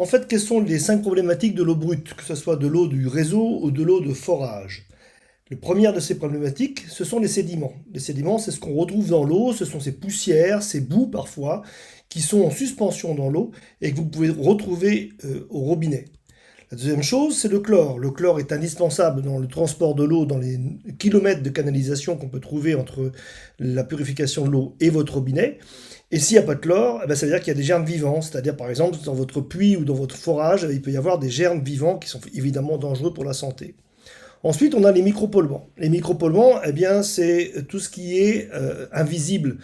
En fait, quelles sont les 5 problématiques de l'eau brute, que ce soit de l'eau du réseau ou de l'eau de forage? La première de ces problématiques, ce sont les sédiments. Les sédiments, c'est ce qu'on retrouve dans l'eau, ce sont ces poussières, ces boues parfois, qui sont en suspension dans l'eau et que vous pouvez retrouver au robinet. La deuxième chose, c'est le chlore. Le chlore est indispensable dans le transport de l'eau, dans les kilomètres de canalisation qu'on peut trouver entre la purification de l'eau et votre robinet. Et s'il n'y a pas de chlore, eh ben, ça veut dire qu'il y a des germes vivants. C'est-à-dire, par exemple, dans votre puits ou dans votre forage, il peut y avoir des germes vivants qui sont évidemment dangereux pour la santé. Ensuite, on a les micropolluants. Les micropolluants, eh bien, c'est tout ce qui est invisible,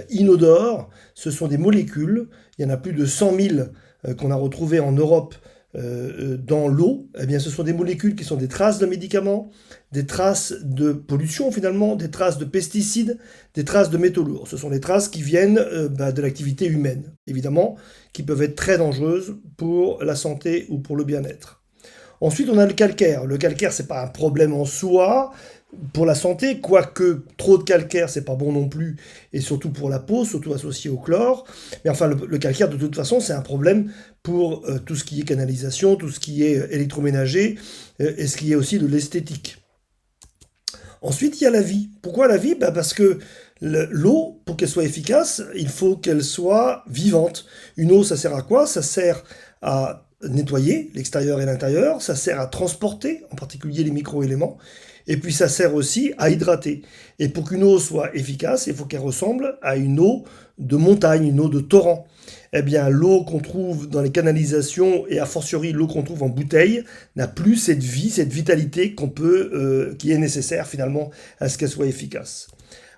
inodore. Ce sont des molécules. Il y en a plus de 100 000 qu'on a retrouvées en Europe dans l'eau. Eh bien, ce sont des molécules qui sont des traces de médicaments, des traces de pollution finalement, des traces de pesticides, des traces de métaux lourds. Ce sont des traces qui viennent de l'activité humaine, évidemment, qui peuvent être très dangereuses pour la santé ou pour le bien-être. Ensuite, on a le calcaire. Le calcaire, c'est pas un problème en soi pour la santé, quoique trop de calcaire, c'est pas bon non plus, et surtout pour la peau, surtout associé au chlore. Mais enfin, le calcaire, de toute façon, c'est un problème pour tout ce qui est canalisation, tout ce qui est électroménager, et ce qui est aussi de l'esthétique. Ensuite, il y a la vie. Pourquoi la vie? Parce que l'eau, pour qu'elle soit efficace, il faut qu'elle soit vivante. Une eau, ça sert à quoi? Ça sert à nettoyer l'extérieur et l'intérieur, ça sert à transporter, en particulier les micro-éléments, et puis ça sert aussi à hydrater. Et pour qu'une eau soit efficace, il faut qu'elle ressemble à une eau de montagne, une eau de torrent. Eh bien, l'eau qu'on trouve dans les canalisations, et a fortiori l'eau qu'on trouve en bouteille, n'a plus cette vie, cette vitalité qui est nécessaire finalement à ce qu'elle soit efficace.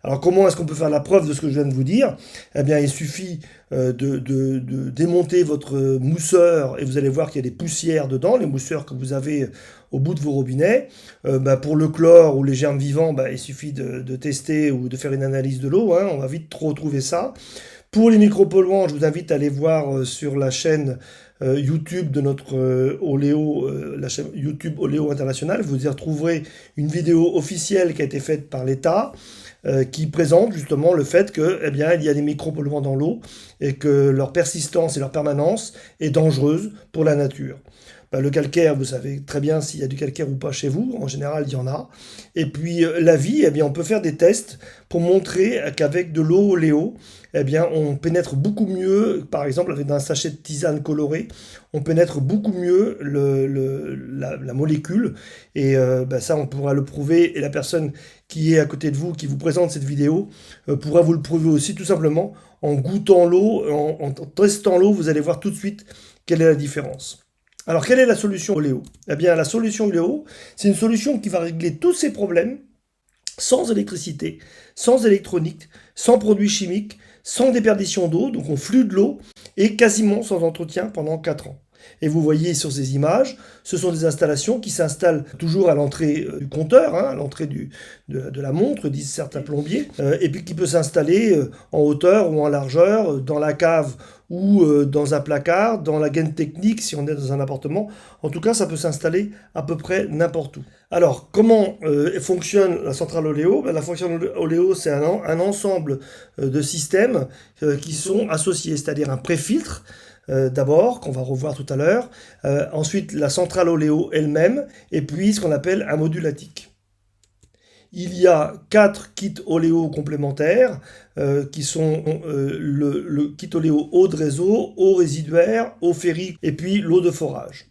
Alors comment est-ce qu'on peut faire la preuve de ce que je viens de vous dire? Eh bien, il suffit de démonter votre mousseur et vous allez voir qu'il y a des poussières dedans, les mousseurs que vous avez au bout de vos robinets. Pour le chlore ou les germes vivants, il suffit de tester ou de faire une analyse de l'eau, hein, on va vite retrouver ça. Pour les micropolluants, je vous invite à aller voir sur la chaîne YouTube de notre Oléo, la chaîne YouTube Oléo International. Vous y retrouverez une vidéo officielle qui a été faite par l'État qui présente justement le fait que, eh bien, il y a des micropolluants dans l'eau et que leur persistance et leur permanence est dangereuse pour la nature. Le calcaire, vous savez très bien s'il y a du calcaire ou pas chez vous. En général, il y en a. Et puis la vie, eh bien, on peut faire des tests pour montrer qu'avec de l'eau Oléo, eh bien, on pénètre beaucoup mieux, par exemple avec un sachet de tisane colorée, on pénètre beaucoup mieux la molécule. Et ça, on pourra le prouver. Et la personne qui est à côté de vous, qui vous présente cette vidéo, pourra vous le prouver aussi tout simplement en goûtant l'eau, en testant l'eau, vous allez voir tout de suite quelle est la différence. Alors, quelle est la solution Oléo? Eh bien, la solution Oléo, c'est une solution qui va régler tous ces problèmes sans électricité, sans électronique, sans produits chimiques, sans déperdition d'eau, donc on flue de l'eau, et quasiment sans entretien pendant 4 ans. Et vous voyez sur ces images, ce sont des installations qui s'installent toujours à l'entrée du compteur, hein, à l'entrée de la montre, disent certains plombiers, et puis qui peut s'installer en hauteur ou en largeur, dans la cave ou dans un placard, dans la gaine technique si on est dans un appartement. En tout cas, ça peut s'installer à peu près n'importe où. Alors, comment fonctionne la centrale Oléo? La centrale Oléo, c'est un ensemble de systèmes qui sont associés, c'est-à-dire un préfiltre, d'abord, qu'on va revoir tout à l'heure, ensuite la centrale Oléo elle-même, et puis ce qu'on appelle un modulatique. Il y a 4 kits Oléo complémentaires qui sont le kit Oléo eau de réseau, eau résiduaire, eau ferrique et puis l'eau de forage.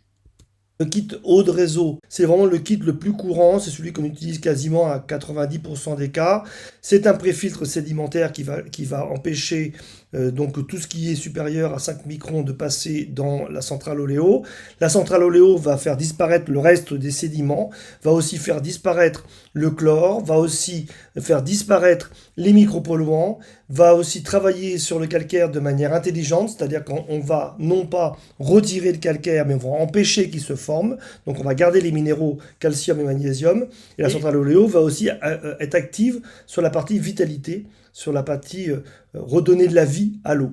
Le kit eau de réseau, c'est vraiment le kit le plus courant, c'est celui qu'on utilise quasiment à 90% des cas. C'est un préfiltre sédimentaire qui va empêcher donc tout ce qui est supérieur à 5 microns de passer dans la centrale Oléo. La centrale Oléo va faire disparaître le reste des sédiments, va aussi faire disparaître le chlore, va aussi faire disparaître les micropolluants, va aussi travailler sur le calcaire de manière intelligente, c'est-à-dire qu'on va non pas retirer le calcaire, mais on va empêcher qu'il se forme. Donc on va garder les minéraux calcium et magnésium. Et la centrale Oléo va aussi être active sur la partie vitalité, sur la partie redonner de la vie à l'eau.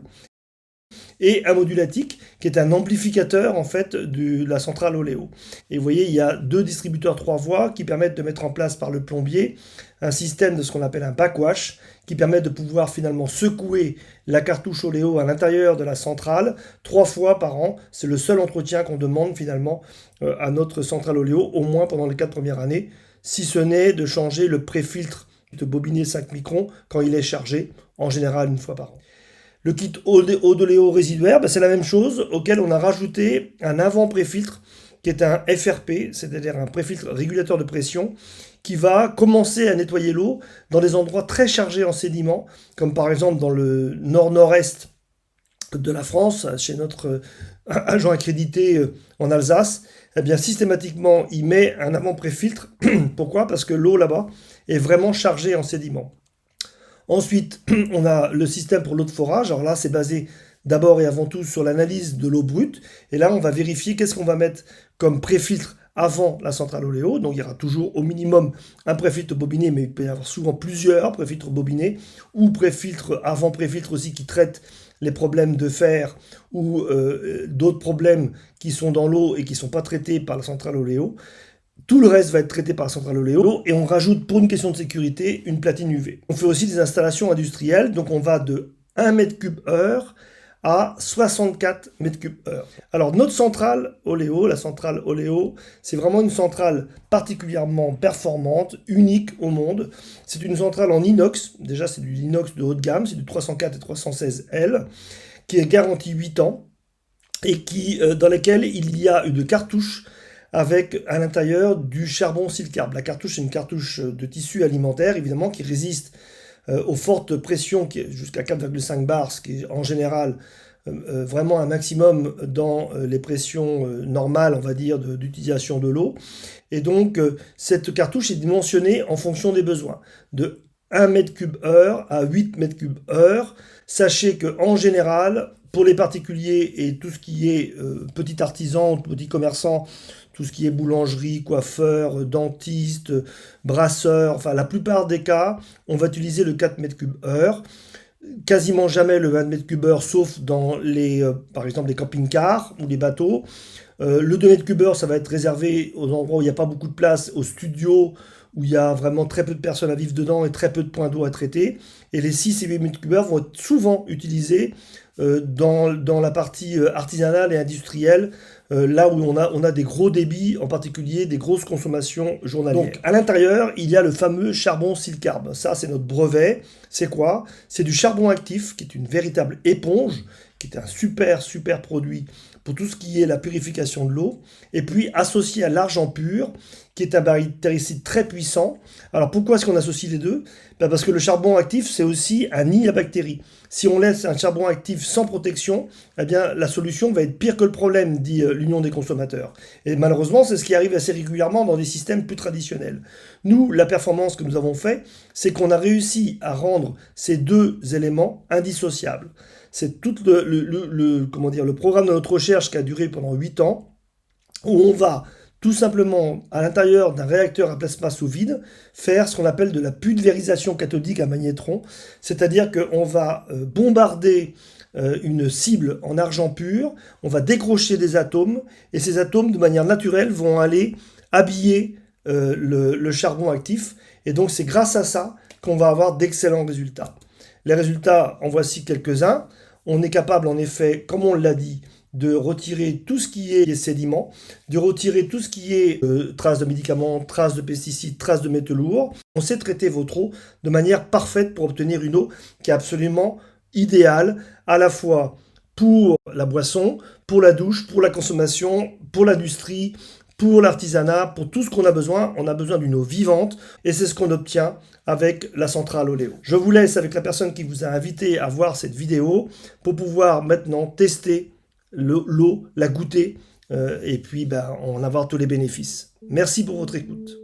et un modulatique qui est un amplificateur en fait de la centrale Oléo. Et vous voyez, il y a deux distributeurs 3 voies qui permettent de mettre en place par le plombier un système de ce qu'on appelle un backwash qui permet de pouvoir finalement secouer la cartouche Oléo à l'intérieur de la centrale 3 fois par an. C'est le seul entretien qu'on demande finalement à notre centrale Oléo, au moins pendant les 4 premières années, si ce n'est de changer le préfiltre de bobinet 5 microns quand il est chargé, en général une fois par an. Le kit Odoléo résiduaire, c'est la même chose, auquel on a rajouté un avant-préfiltre qui est un FRP, c'est-à-dire un préfiltre régulateur de pression, qui va commencer à nettoyer l'eau dans des endroits très chargés en sédiments, comme par exemple dans le nord-nord-est de la France, chez notre agent accrédité en Alsace. Eh bien, systématiquement, il met un avant-préfiltre. Pourquoi? Parce que l'eau là-bas est vraiment chargée en sédiments. Ensuite, on a le système pour l'eau de forage. Alors là, c'est basé d'abord et avant tout sur l'analyse de l'eau brute. Et là, on va vérifier qu'est-ce qu'on va mettre comme préfiltre avant la centrale Oléo. Donc, il y aura toujours au minimum un préfiltre bobiné, mais il peut y avoir souvent plusieurs préfiltres bobinés ou préfiltres, avant-préfiltres aussi qui traitent les problèmes de fer ou d'autres problèmes qui sont dans l'eau et qui ne sont pas traités par la centrale Oléo. Tout le reste va être traité par la centrale Oléo et on rajoute pour une question de sécurité une platine UV. On fait aussi des installations industrielles, donc on va de 1 m3/h à 64 m3/h. Alors notre centrale Oléo, la centrale Oléo, c'est vraiment une centrale particulièrement performante, unique au monde. C'est une centrale en inox, déjà c'est du inox de haut de gamme, c'est du 304 et 316L, qui est garantie 8 ans et dans lesquelles il y a une cartouche avec à l'intérieur du charbon silcarbe. La cartouche est une cartouche de tissu alimentaire, évidemment, qui résiste aux fortes pressions jusqu'à 4,5 bars, ce qui est en général vraiment un maximum dans les pressions normales, on va dire, d'utilisation de l'eau. Et donc, cette cartouche est dimensionnée en fonction des besoins, de 1 m3/h à 8 m3/h. Sachez qu'en général, pour les particuliers et tout ce qui est petit artisan, petit commerçant, tout ce qui est boulangerie, coiffeur, dentiste, brasseur, enfin la plupart des cas, on va utiliser le 4 m3/h. Quasiment jamais le 20 m3/h, sauf dans par exemple les camping-cars ou les bateaux. Le 2 m3/h, ça va être réservé aux endroits où il n'y a pas beaucoup de place, aux studios, où il y a vraiment très peu de personnes à vivre dedans et très peu de points d'eau à traiter. Et les 6 et 8 m3/h vont être souvent utilisés dans la partie artisanale et industrielle, là où on a des gros débits, en particulier des grosses consommations journalières. Donc à l'intérieur, il y a le fameux charbon silcarbe. Ça, c'est notre brevet. C'est quoi? C'est du charbon actif, qui est une véritable éponge, qui est un super produit pour tout ce qui est la purification de l'eau, et puis associé à l'argent pur, qui est un bactéricide très puissant. Alors pourquoi est-ce qu'on associe les deux? Parce que le charbon actif, c'est aussi un nid à bactéries. Si on laisse un charbon actif sans protection, eh bien la solution va être pire que le problème, dit l'Union des consommateurs. Et malheureusement, c'est ce qui arrive assez régulièrement dans des systèmes plus traditionnels. Nous, la performance que nous avons fait, c'est qu'on a réussi à rendre ces deux éléments indissociables. C'est tout le programme de notre recherche qui a duré pendant 8 ans, où on va tout simplement, à l'intérieur d'un réacteur à plasma sous vide, faire ce qu'on appelle de la pulvérisation cathodique à magnétron, c'est-à-dire qu'on va bombarder une cible en argent pur, on va décrocher des atomes, et ces atomes, de manière naturelle, vont aller habiller le charbon actif, et donc c'est grâce à ça qu'on va avoir d'excellents résultats. Les résultats, en voici quelques-uns. On est capable, en effet, comme on l'a dit, de retirer tout ce qui est sédiments, de retirer tout ce qui est traces de médicaments, traces de pesticides, traces de métaux lourds. On sait traiter votre eau de manière parfaite pour obtenir une eau qui est absolument idéale, à la fois pour la boisson, pour la douche, pour la consommation, pour l'industrie, pour l'artisanat, pour tout ce qu'on a besoin. On a besoin d'une eau vivante et c'est ce qu'on obtient avec la centrale Oléo. Je vous laisse avec la personne qui vous a invité à voir cette vidéo pour pouvoir maintenant tester l'eau, la goûter et puis en avoir tous les bénéfices. Merci pour votre écoute.